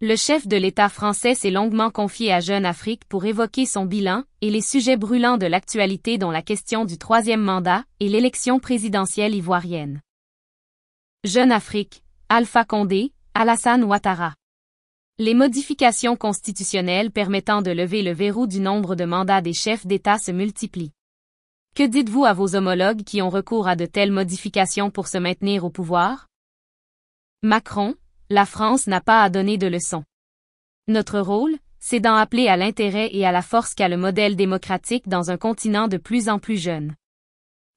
Le chef de l'État français s'est longuement confié à Jeune Afrique pour évoquer son bilan et les sujets brûlants de l'actualité dont la question du troisième mandat et l'élection présidentielle ivoirienne. Jeune Afrique, Alpha Condé, Alassane Ouattara. Les modifications constitutionnelles permettant de lever le verrou du nombre de mandats des chefs d'État se multiplient. Que dites-vous à vos homologues qui ont recours à de telles modifications pour se maintenir au pouvoir? Macron, la France n'a pas à donner de leçons. Notre rôle, c'est d'en appeler à l'intérêt et à la force qu'a le modèle démocratique dans un continent de plus en plus jeune.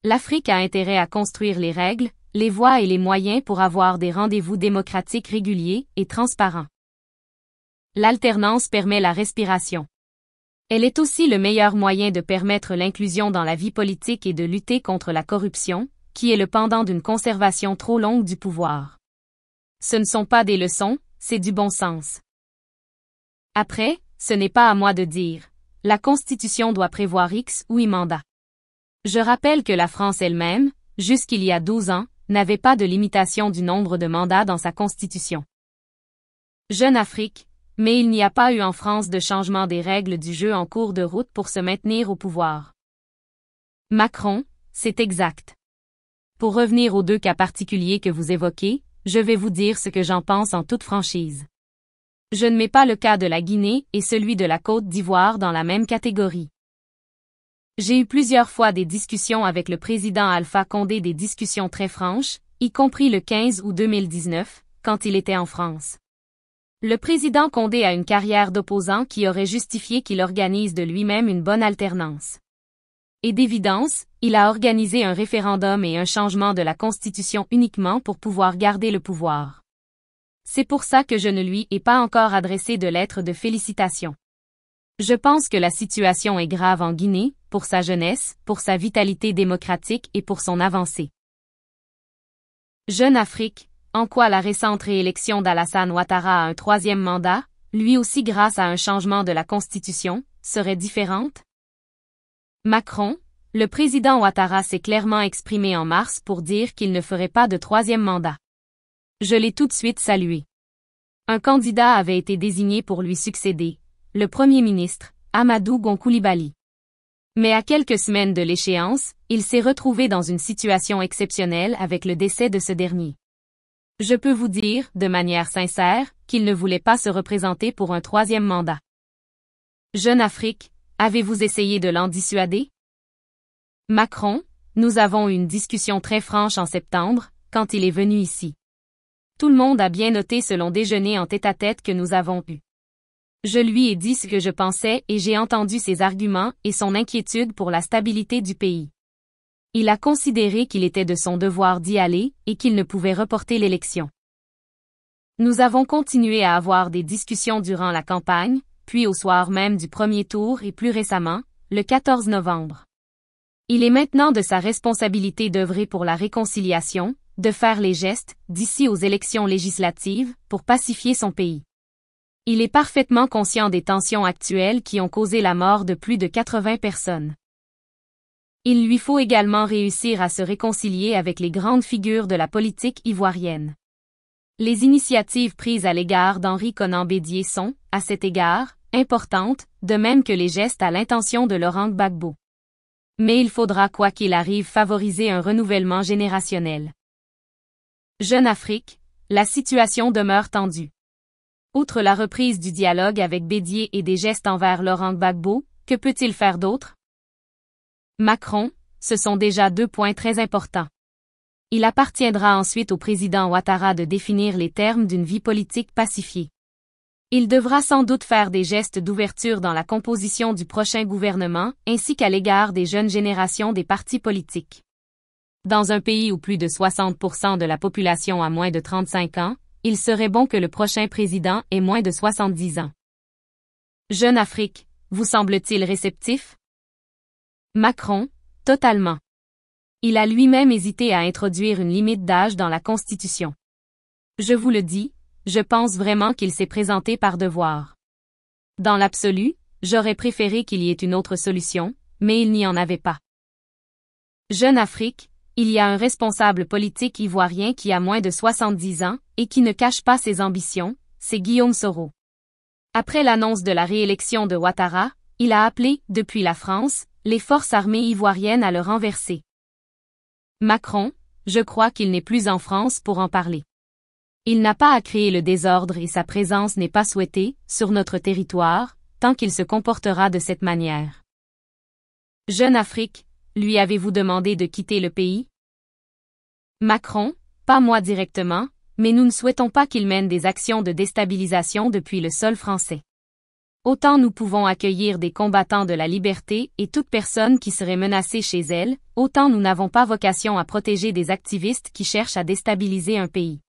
L'Afrique a intérêt à construire les règles, les voies et les moyens pour avoir des rendez-vous démocratiques réguliers et transparents. L'alternance permet la respiration. Elle est aussi le meilleur moyen de permettre l'inclusion dans la vie politique et de lutter contre la corruption, qui est le pendant d'une conservation trop longue du pouvoir. Ce ne sont pas des leçons, c'est du bon sens. Après, ce n'est pas à moi de dire. La Constitution doit prévoir X ou Y mandats. Je rappelle que la France elle-même, jusqu'il y a 12 ans, n'avait pas de limitation du nombre de mandats dans sa Constitution. Jeune Afrique, mais il n'y a pas eu en France de changement des règles du jeu en cours de route pour se maintenir au pouvoir. Macron, c'est exact. Pour revenir aux deux cas particuliers que vous évoquez, je vais vous dire ce que j'en pense en toute franchise. Je ne mets pas le cas de la Guinée et celui de la Côte d'Ivoire dans la même catégorie. J'ai eu plusieurs fois des discussions avec le président Alpha Condé, des discussions très franches, y compris le 15 août 2019, quand il était en France. Le président Condé a une carrière d'opposant qui aurait justifié qu'il organise de lui-même une bonne alternance. Et d'évidence, il a organisé un référendum et un changement de la Constitution uniquement pour pouvoir garder le pouvoir. C'est pour ça que je ne lui ai pas encore adressé de lettre de félicitations. Je pense que la situation est grave en Guinée, pour sa jeunesse, pour sa vitalité démocratique et pour son avancée. Jeune Afrique, en quoi la récente réélection d'Alassane Ouattara à un troisième mandat, lui aussi grâce à un changement de la Constitution, serait différente? Macron, le président Ouattara s'est clairement exprimé en mars pour dire qu'il ne ferait pas de troisième mandat. Je l'ai tout de suite salué. Un candidat avait été désigné pour lui succéder, le Premier ministre, Amadou Gon Coulibaly. Mais à quelques semaines de l'échéance, il s'est retrouvé dans une situation exceptionnelle avec le décès de ce dernier. Je peux vous dire, de manière sincère, qu'il ne voulait pas se représenter pour un troisième mandat. Jeune Afrique, avez-vous essayé de l'en dissuader? Macron, nous avons eu une discussion très franche en septembre, quand il est venu ici. Tout le monde a bien noté ce long déjeuner en tête-à-tête que nous avons eu. Je lui ai dit ce que je pensais et j'ai entendu ses arguments et son inquiétude pour la stabilité du pays. Il a considéré qu'il était de son devoir d'y aller et qu'il ne pouvait reporter l'élection. Nous avons continué à avoir des discussions durant la campagne, puis au soir même du premier tour et plus récemment, le 14 novembre. Il est maintenant de sa responsabilité d'œuvrer pour la réconciliation, de faire les gestes, d'ici aux élections législatives, pour pacifier son pays. Il est parfaitement conscient des tensions actuelles qui ont causé la mort de plus de 80 personnes. Il lui faut également réussir à se réconcilier avec les grandes figures de la politique ivoirienne. Les initiatives prises à l'égard d'Henri Konan Bédié sont, à cet égard, importantes, de même que les gestes à l'intention de Laurent Gbagbo. Mais il faudra quoi qu'il arrive favoriser un renouvellement générationnel. Jeune Afrique, la situation demeure tendue. Outre la reprise du dialogue avec Bédié et des gestes envers Laurent Gbagbo, que peut-il faire d'autre? Macron, ce sont déjà 2 points très importants. Il appartiendra ensuite au président Ouattara de définir les termes d'une vie politique pacifiée. Il devra sans doute faire des gestes d'ouverture dans la composition du prochain gouvernement, ainsi qu'à l'égard des jeunes générations des partis politiques. Dans un pays où plus de 60% de la population a moins de 35 ans, il serait bon que le prochain président ait moins de 70 ans. Jeune Afrique, vous semble-t-il réceptif? Macron, totalement. Il a lui-même hésité à introduire une limite d'âge dans la Constitution. Je vous le dis, je pense vraiment qu'il s'est présenté par devoir. Dans l'absolu, j'aurais préféré qu'il y ait une autre solution, mais il n'y en avait pas. Jeune Afrique, il y a un responsable politique ivoirien qui a moins de 70 ans et qui ne cache pas ses ambitions, c'est Guillaume Soro. Après l'annonce de la réélection de Ouattara, il a appelé, depuis la France, les forces armées ivoiriennes à le renverser. Macron, je crois qu'il n'est plus en France pour en parler. Il n'a pas à créer le désordre et sa présence n'est pas souhaitée, sur notre territoire, tant qu'il se comportera de cette manière. Jeune Afrique, lui avez-vous demandé de quitter le pays? Macron, pas moi directement, mais nous ne souhaitons pas qu'il mène des actions de déstabilisation depuis le sol français. Autant nous pouvons accueillir des combattants de la liberté et toute personne qui serait menacée chez elle, autant nous n'avons pas vocation à protéger des activistes qui cherchent à déstabiliser un pays.